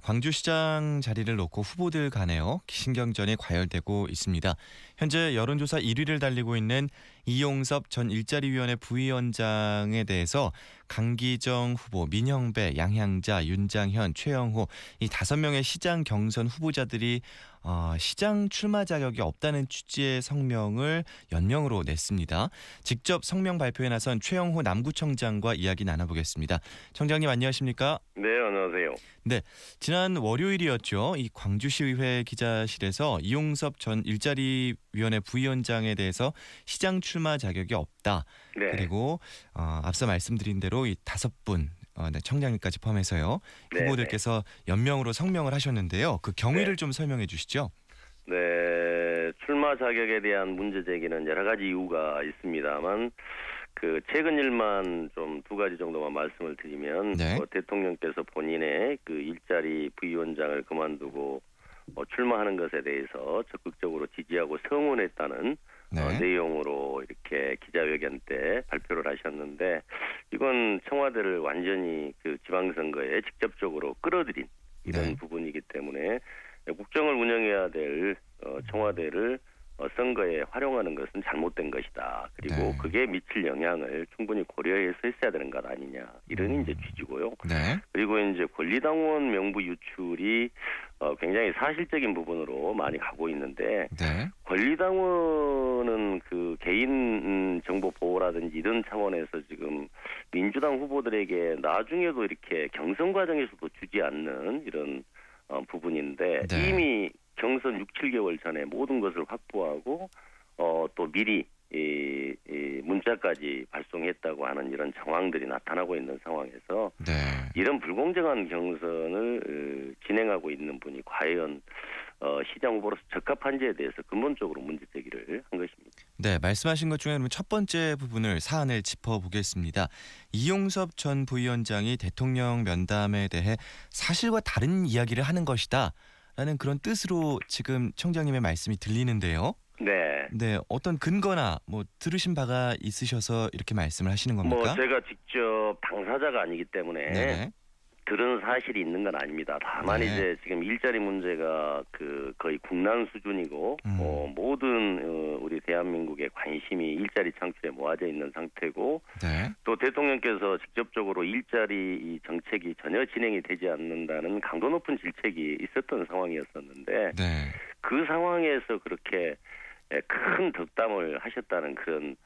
광주시장 자리를 놓고 후보들 간에요. 신경전이 과열되고 있습니다. 현재 여론조사 1위를 달리고 있는 이용섭 전 일자리위원회 부위원장에 대해서 강기정 후보, 민형배, 양향자, 윤장현, 최영호 이 5명의 시장 경선 후보자들이 시장 출마 자격이 없다는 취지의 성명을 연명으로 냈습니다. 직접 성명 발표에 나선 최영호 남구청장과 이야기 나눠보겠습니다. 청장님 안녕하십니까? 네, 안녕하세요. 네, 지난 월요일이었죠. 이 광주시의회 기자실에서 이용섭 전 일자리위원회 부위원장에 대해서 시장 출마 자격이 없다. 네. 그리고 앞서 말씀드린 대로 이 5분 청장님까지 포함해서요. 네, 후보들께서 연명으로 성명을 하셨는데요. 그 경위를 좀 설명해 주시죠. 네, 출마 자격에 대한 문제 제기는 여러 가지 이유가 있습니다만 최근 일만 좀 2가지 정도만 말씀을 드리면 네. 대통령께서 본인의 일자리 부위원장을 그만두고 출마하는 것에 대해서 적극적으로 지지하고 성원했다는 내용으로 이렇게 기자회견 때 발표를 하셨는데 이건 청와대를 완전히 지방선거에 직접적으로 끌어들인 이런 부분이기 때문에 국정을 운영해야 될 청와대를 선거에 활용하는 것은 잘못된 것이다. 그리고 그게 미칠 영향을 충분히 고려해서 했어야 되는 것 아니냐. 이런 이제 취지고요. 그리고 이제 권리당원 명부 유출이 굉장히 사실적인 부분으로 많이 가고 있는데 권리당원은 개인 정보 보호라든지 이런 차원에서 지금 민주당 후보들에게 나중에도 이렇게 경선 과정에서도 주지 않는 이런 부분인데 이미 경선 6-7개월 전에 모든 것을 확보하고 또 미리 이 문자까지 발송했다고 하는 이런 정황들이 나타나고 있는 상황에서 이런 불공정한 경선을 진행하고 있는 분이 과연 시장 후보로서 적합한지에 대해서 근본적으로 문제 제기를 한 것입니다. 네, 말씀하신 것 중에 첫 번째 부분을 사안을 짚어보겠습니다. 이용섭 전 부위원장이 대통령 면담에 대해 사실과 다른 이야기를 하는 것이다 라는 그런 뜻으로 지금 청장님의 말씀이 들리는데요. 네, 어떤 근거나 들으신 바가 있으셔서 이렇게 말씀을 하시는 겁니까? 제가 직접 당사자가 아니기 때문에 들은 사실이 있는 건 아닙니다. 다만 이제 지금 일자리 문제가 거의 국난 수준이고 모든 우리 대한민국의 관심이 일자리 창출에 모아져 있는 상태고 또 대통령께서 직접적으로 일자리 정책이 전혀 진행이 되지 않는다는 강도 높은 질책이 있었던 상황이었었는데 그 상황에서 그렇게 큰 덕담을 하셨다는 그런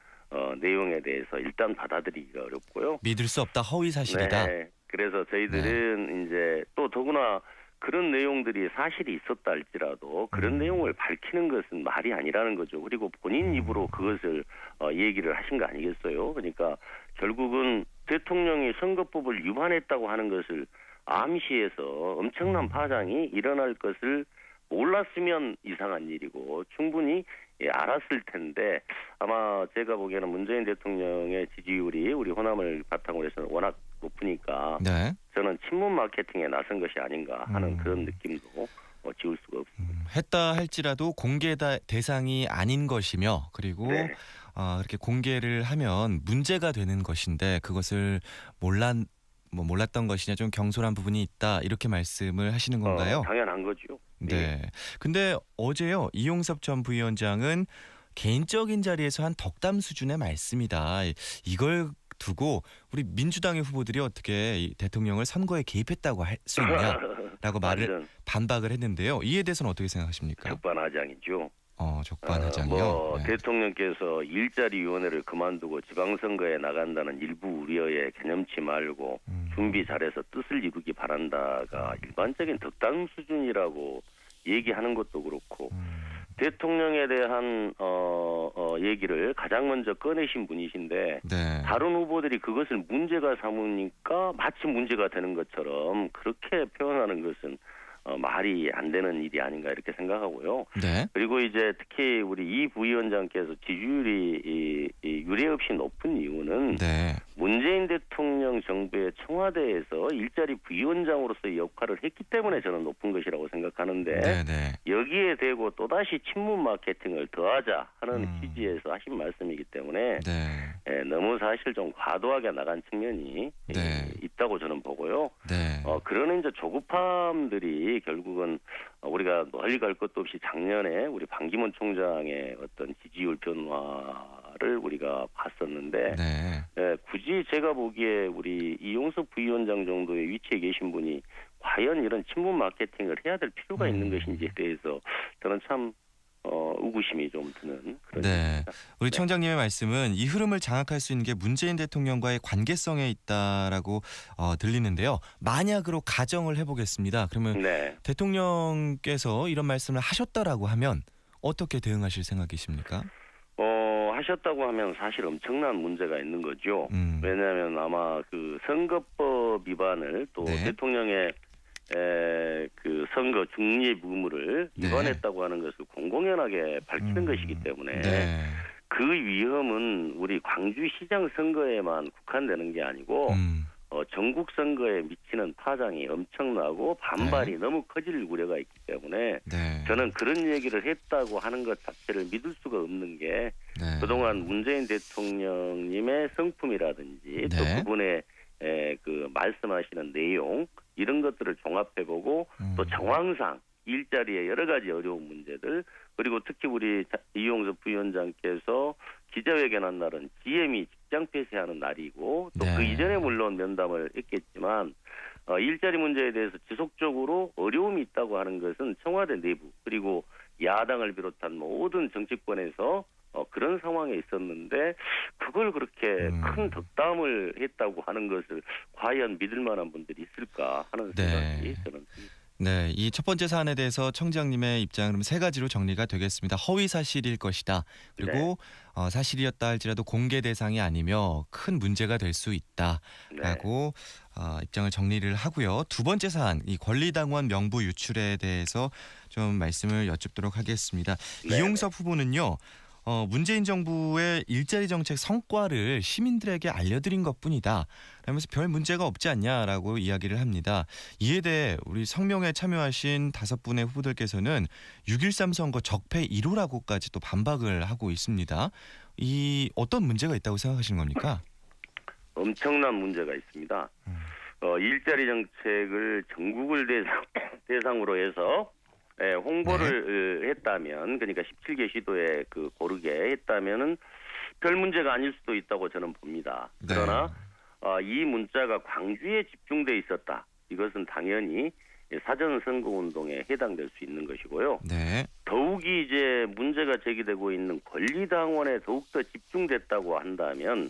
내용에 대해서 일단 받아들이기가 어렵고요. 믿을 수 없다, 허위 사실이다. 그래서 저희들은 이제 또 더구나 그런 내용들이 사실이 있었다 할지라도 그런 내용을 밝히는 것은 말이 아니라는 거죠. 그리고 본인 입으로 그것을 얘기를 하신 거 아니겠어요? 그러니까 결국은 대통령이 선거법을 위반했다고 하는 것을 암시해서 엄청난 파장이 일어날 것을 몰랐으면 이상한 일이고 충분히 알았을 텐데 아마 제가 보기에는 문재인 대통령의 지지율이 우리 호남을 바탕으로 해서는 워낙 높으니까 저는 친문 마케팅에 나선 것이 아닌가 하는 그런 느낌도 지울 수가 없습니다. 했다 할지라도 공개 대상이 아닌 것이며 그리고 그렇게 공개를 하면 문제가 되는 것인데 그것을 몰랐던 것이냐 좀 경솔한 부분이 있다 이렇게 말씀을 하시는 건가요? 당연한 거죠. 근데 어제요 이용섭 전 부위원장은 개인적인 자리에서 한 덕담 수준의 말씀이다. 이걸 두고 우리 민주당의 후보들이 어떻게 대통령을 선거에 개입했다고 할 수 있냐라고 반박을 했는데요. 이에 대해서는 어떻게 생각하십니까? 적반하장이죠. 적반하장이요. 대통령께서 일자리위원회를 그만두고 지방선거에 나간다는 일부 우려에 개념치 말고 준비 잘해서 뜻을 이루기 바란다가 일반적인 덕담 수준이라고 얘기하는 것도 그렇고 대통령에 대한 얘기를 가장 먼저 꺼내신 분이신데 다른 후보들이 그것을 문제가 삼으니까 마치 문제가 되는 것처럼 그렇게 표현하는 것은 말이 안 되는 일이 아닌가 이렇게 생각하고요. 그리고 이제 특히 우리 이 부위원장께서 지지율이 유례 없이 높은 이유는 문재인 대통령 정부의 청와대에서 일자리 부위원장으로서의 역할을 했기 때문에 저는 높은 것이라고 생각하는데 네네. 여기에 대고 또다시 친문 마케팅을 더하자 하는 취지에서 하신 말씀이기 때문에 네. 너무 사실 좀 과도하게 나간 측면이 네. 있다고 저는 보고요. 네. 그러는 이제 조급함들이 결국은 우리가 멀리 갈 것도 없이 작년에 우리 반기문 총장의 어떤 지지율 변화를 우리가 봤었는데 네. 굳이 제가 보기에 우리 이용섭 부위원장 정도의 위치에 계신 분이 과연 이런 친문 마케팅을 해야 될 필요가 있는 것인지에 대해서 저는 참 의구심이 좀 드는 그런 네. 일입니다. 우리 청장님의 말씀은 이 흐름을 장악할 수 있는 게 문재인 대통령과의 관계성에 있다라고 들리는데요. 만약으로 가정을 해보겠습니다. 그러면 네. 대통령께서 이런 말씀을 하셨다라고 하면 어떻게 대응하실 생각이십니까? 하셨다고 하면 사실 엄청난 문제가 있는 거죠. 왜냐하면 아마 그 선거법 위반을 또 네. 대통령의 그 선거 중립 의무를 네. 위반했다고 하는 것을 공공연하게 밝히는 것이기 때문에 네. 그 위험은 우리 광주시장 선거에만 국한되는 게 아니고 전국 선거에 미치는 파장이 엄청나고 반발이 너무 커질 우려가 있기 때문에 네. 저는 그런 얘기를 했다고 하는 것 자체를 믿을 수가 없는 게 네. 그동안 문재인 대통령님의 성품이라든지 또 네. 그분의 그 말씀하시는 내용 이런 것들을 종합해보고 또 정황상 일자리의 여러 가지 어려운 문제들 그리고 특히 우리 이용섭 부위원장께서 기자회견한 날은 GM이 직장 폐쇄하는 날이고 또 그 네. 이전에 물론 면담을 했겠지만 일자리 문제에 대해서 지속적으로 어려움이 있다고 하는 것은 청와대 내부 그리고 야당을 비롯한 모든 정치권에서 그런 상황에 있었는데 그걸 그렇게 큰 덕담을 했다고 하는 것을 과연 믿을 만한 분들이 있을까 하는 생각이 저는 듭니다. 네, 이 첫 번째 사안에 대해서 청장님의 입장은 세 가지로 정리가 되겠습니다. 허위 사실일 것이다. 그리고 사실이었다 할지라도 공개 대상이 아니며 큰 문제가 될 수 있다라고 입장을 정리를 하고요. 두 번째 사안, 이 권리당원 명부 유출에 대해서 좀 말씀을 여쭙도록 하겠습니다. 네. 이용섭 후보는요. 문재인 정부의 일자리 정책 성과를 시민들에게 알려드린 것뿐이다. 라면서 별 문제가 없지 않냐라고 이야기를 합니다. 이에 대해 우리 성명에 참여하신 5분의 후보들께서는 6.13 선거 적폐 1호라고까지 또 반박을 하고 있습니다. 이 어떤 문제가 있다고 생각하시는 겁니까? 엄청난 문제가 있습니다. 일자리 정책을 전국을 대상으로 해서 홍보를 했다면 그러니까 17개 시도에 그 고르게 했다면은 별 문제가 아닐 수도 있다고 저는 봅니다. 그러나 이 문자가 광주에 집중돼 있었다. 이것은 당연히 사전 선거 운동에 해당될 수 있는 것이고요. 네. 더욱이 이제 문제가 제기되고 있는 권리당원에 더욱더 집중됐다고 한다면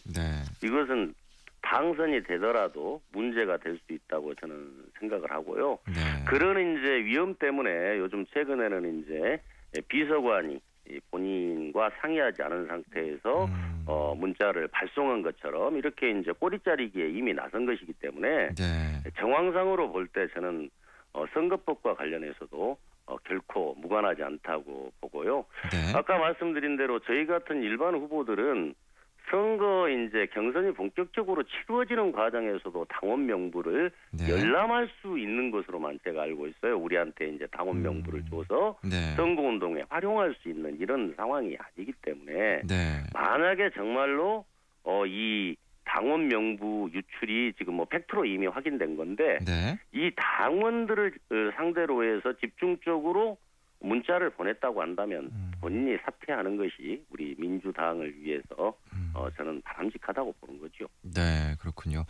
이것은 당선이 되더라도 문제가 될 수 있다고 저는 생각을 하고요. 그런 이제 위험 때문에 요즘 최근에는 이제 비서관이 본인과 상의하지 않은 상태에서 문자를 발송한 것처럼 이렇게 이제 꼬리자리기에 이미 나선 것이기 때문에 정황상으로 볼 때 저는 선거법과 관련해서도 결코 무관하지 않다고 보고요. 아까 말씀드린 대로 저희 같은 일반 후보들은 선거 이제 경선이 본격적으로 치루어지는 과정에서도 당원 명부를 열람할 수 있는 것으로만 제가 알고 있어요. 우리한테 이제 당원 명부를 줘서 선거 운동에 활용할 수 있는 이런 상황이 아니기 때문에 만약에 정말로 이 당원 명부 유출이 지금 뭐 100% 이미 확인된 건데 이 당원들을 상대로 해서 집중적으로 문자를 보냈다고 한다면 본인이 사퇴하는 것이 우리 민주당을 위해서 저는 바람직하다고 보는 거죠. 네, 그렇군요.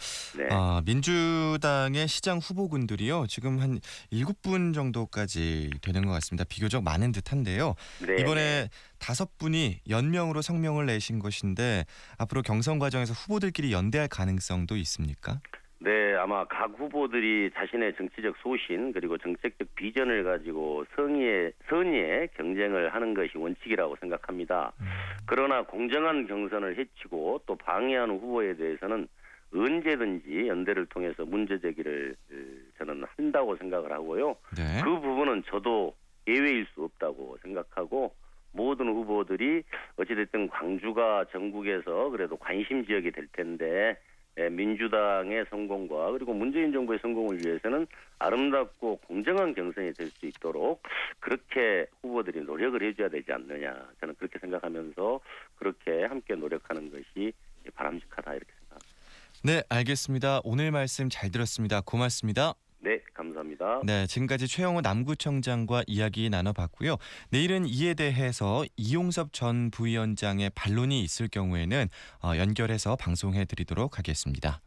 민주당의 시장 후보군들이요. 지금 한 7분 정도까지 되는 것 같습니다. 비교적 많은 듯한데요. 이번에 5분이 연명으로 성명을 내신 것인데 앞으로 경선 과정에서 후보들끼리 연대할 가능성도 있습니까? 네, 아마 각 후보들이 자신의 정치적 소신 그리고 정책적 비전을 가지고 선의의 경쟁을 하는 것이 원칙이라고 생각합니다. 그러나 공정한 경선을 해치고 또 방해하는 후보에 대해서는 언제든지 연대를 통해서 문제 제기를 저는 한다고 생각을 하고요. 그 부분은 저도 예외일 수 없다고 생각하고 모든 후보들이 어찌됐든 광주가 전국에서 그래도 관심 지역이 될 텐데 민주당의 성공과 그리고 문재인 정부의 성공을 위해서는 아름답고 공정한 경선이 될 수 있도록 그렇게 후보들이 노력을 해줘야 되지 않느냐. 저는 그렇게 생각하면서 그렇게 함께 노력하는 것이 바람직하다 이렇게 생각합니다. 네, 알겠습니다. 오늘 말씀 잘 들었습니다. 고맙습니다. 네, 감사합니다. 네, 지금까지 최영호 남구청장과 이야기 나눠봤고요. 내일은 이에 대해서 이용섭 전 부위원장의 반론이 있을 경우에는 연결해서 방송해드리도록 하겠습니다.